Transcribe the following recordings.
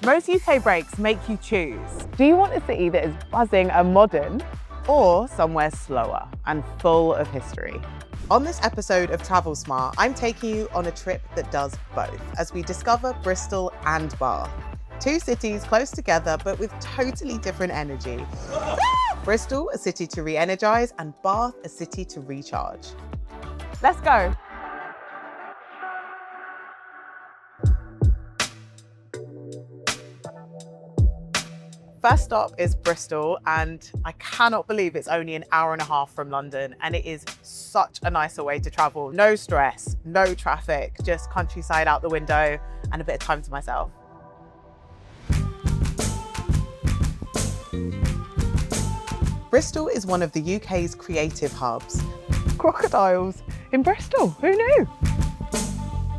Most UK breaks make you choose. Do you want a city that is buzzing and modern, or somewhere slower and full of history? On this episode of Travel Smart, I'm taking you on a trip that does both as we discover Bristol and Bath. Two cities close together but with totally different energy. Bristol, a city to re-energise, and Bath, a city to recharge. Let's go. First stop is Bristol, and I cannot believe it's only an hour and a half from London, and it is such a nicer way to travel. No stress, no traffic, just countryside out the window and a bit of time to myself. Bristol is one of the UK's creative hubs. Crocodiles in Bristol, who knew?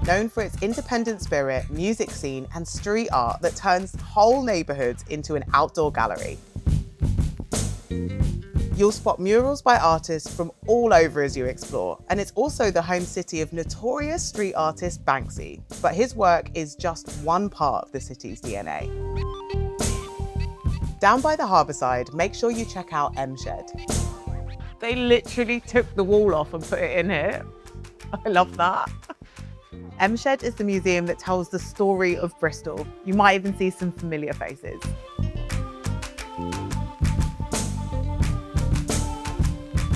Known for its independent spirit, music scene and street art that turns whole neighbourhoods into an outdoor gallery. You'll spot murals by artists from all over as you explore, and it's also the home city of notorious street artist Banksy. But his work is just one part of the city's DNA. Down by the Harbourside, make sure you check out M-Shed. They literally took the wall off and put it in here. I love that. M-Shed is the museum that tells the story of Bristol. You might even see some familiar faces.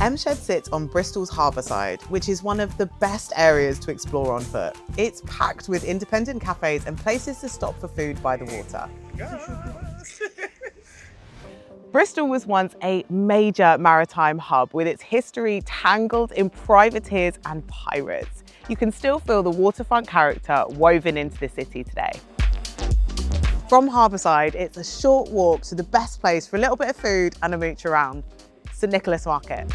M-Shed sits on Bristol's Harbourside, which is one of the best areas to explore on foot. It's packed with independent cafes and places to stop for food by the water. Bristol was once a major maritime hub with its history tangled in privateers and pirates. You can still feel the waterfront character woven into the city today. From Harbourside, it's a short walk to the best place for a little bit of food and a mooch around, St Nicholas Market.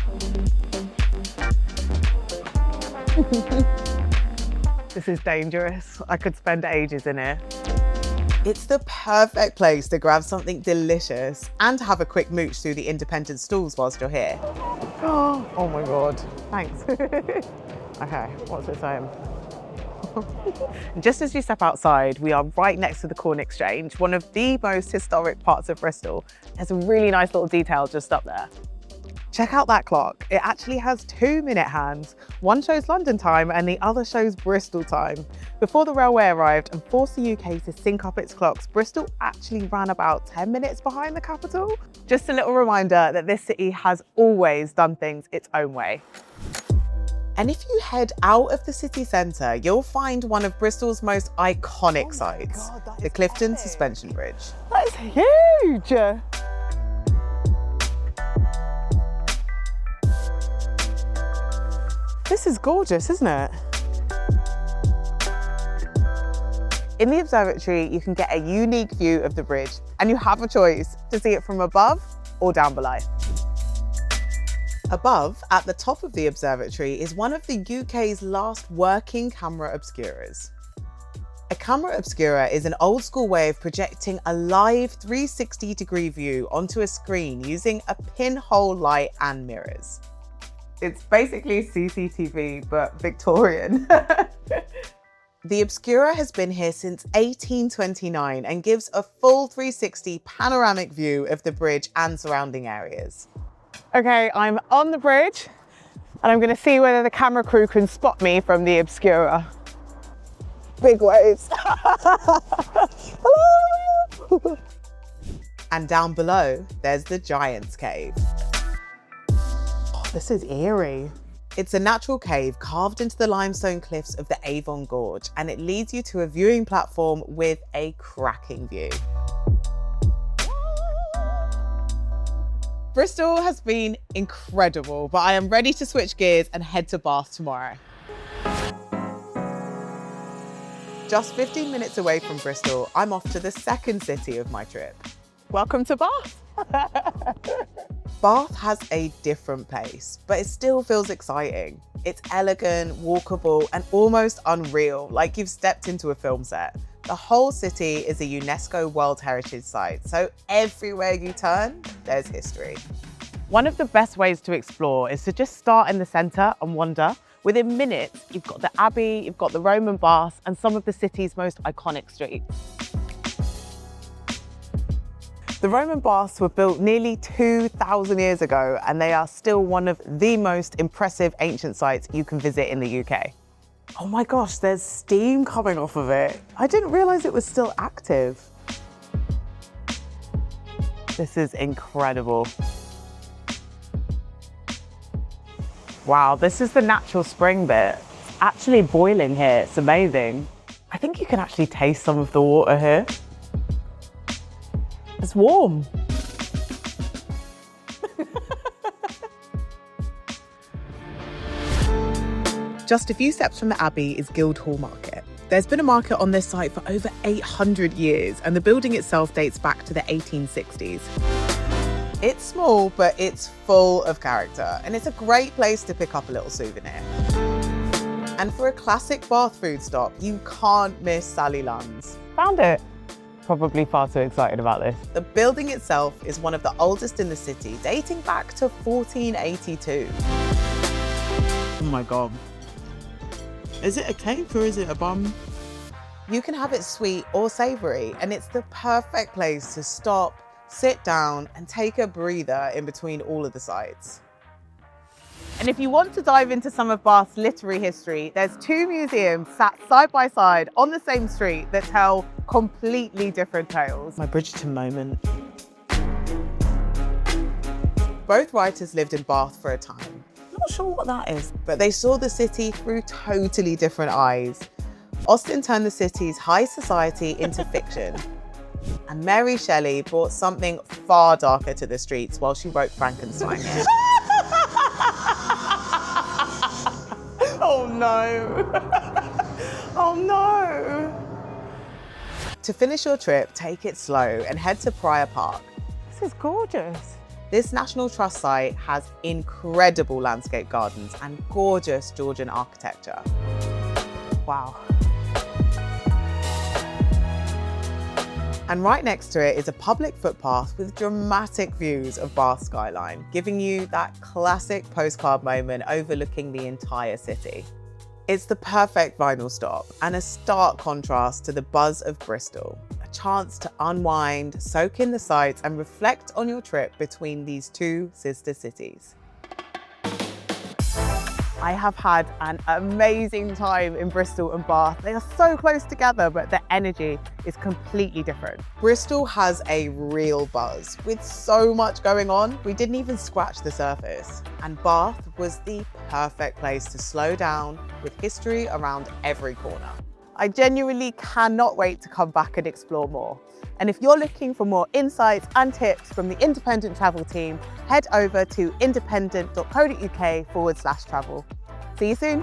This is dangerous. I could spend ages in here. It's the perfect place to grab something delicious and to have a quick mooch through the independent stalls whilst you're here. Oh my God, thanks. Okay, what's it saying? Just as you step outside, we are right next to the Corn Exchange, one of the most historic parts of Bristol. There's a really nice little detail just up there. Check out that clock. It actually has 2-minute hands. One shows London time and the other shows Bristol time. Before the railway arrived and forced the UK to sync up its clocks, Bristol actually ran about 10 minutes behind the capital. Just a little reminder that this city has always done things its own way. And if you head out of the city centre, you'll find one of Bristol's most iconic sites, the Clifton Suspension Bridge. That is huge! This is gorgeous, isn't it? In the observatory, you can get a unique view of the bridge, and you have a choice to see it from above or down below. Above, at the top of the observatory, is one of the UK's last working camera obscuras. A camera obscura is an old school way of projecting a live 360-degree view onto a screen using a pinhole light and mirrors. It's basically CCTV, but Victorian. The Obscura has been here since 1829 and gives a full 360 panoramic view of the bridge and surrounding areas. Okay, I'm on the bridge and I'm gonna see whether the camera crew can spot me from the Obscura. Big waves. Hello! And down below, there's the Giant's Cave. Oh, this is eerie. It's a natural cave carved into the limestone cliffs of the Avon Gorge, and it leads you to a viewing platform with a cracking view. Bristol has been incredible, but I am ready to switch gears and head to Bath tomorrow. Just 15 minutes away from Bristol, I'm off to the second city of my trip. Welcome to Bath. Bath has a different pace, but it still feels exciting. It's elegant, walkable, and almost unreal, like you've stepped into a film set. The whole city is a UNESCO World Heritage Site, so everywhere you turn, there's history. One of the best ways to explore is to just start in the centre and wander. Within minutes, you've got the Abbey, you've got the Roman baths, and some of the city's most iconic streets. The Roman baths were built nearly 2,000 years ago, and they are still one of the most impressive ancient sites you can visit in the UK. Oh my gosh, there's steam coming off of it. I didn't realize it was still active. This is incredible. Wow, this is the natural spring bit. It's actually boiling here, it's amazing. I think you can actually taste some of the water here. It's warm. Just a few steps from the Abbey is Guildhall Market. There's been a market on this site for over 800 years, and the building itself dates back to the 1860s. It's small, but it's full of character, and it's a great place to pick up a little souvenir. And for a classic Bath food stop, you can't miss Sally Lunn's. Found it. Probably far too excited about this. The building itself is one of the oldest in the city, dating back to 1482. Oh my God. Is it a cake or is it a bun? You can have it sweet or savoury, and it's the perfect place to stop, sit down, and take a breather in between all of the sites. And if you want to dive into some of Bath's literary history, there's two museums sat side by side on the same street that tell completely different tales. My Bridgerton moment. Both writers lived in Bath for a time. Not sure what that is. But they saw the city through totally different eyes. Austen turned the city's high society into fiction. And Mary Shelley brought something far darker to the streets while she wrote Frankenstein here. Oh no. Oh no. To finish your trip, take it slow and head to Prior Park. This is gorgeous. This National Trust site has incredible landscape gardens and gorgeous Georgian architecture. Wow. And right next to it is a public footpath with dramatic views of Bath Skyline, giving you that classic postcard moment overlooking the entire city. It's the perfect vinyl stop and a stark contrast to the buzz of Bristol. A chance to unwind, soak in the sights, and reflect on your trip between these two sister cities. I have had an amazing time in Bristol and Bath. They are so close together, but the energy is completely different. Bristol has a real buzz. With so much going on, we didn't even scratch the surface. And Bath was the perfect place to slow down with history around every corner. I genuinely cannot wait to come back and explore more. And if you're looking for more insights and tips from the Independent Travel team, head over to independent.co.uk/travel. See you soon.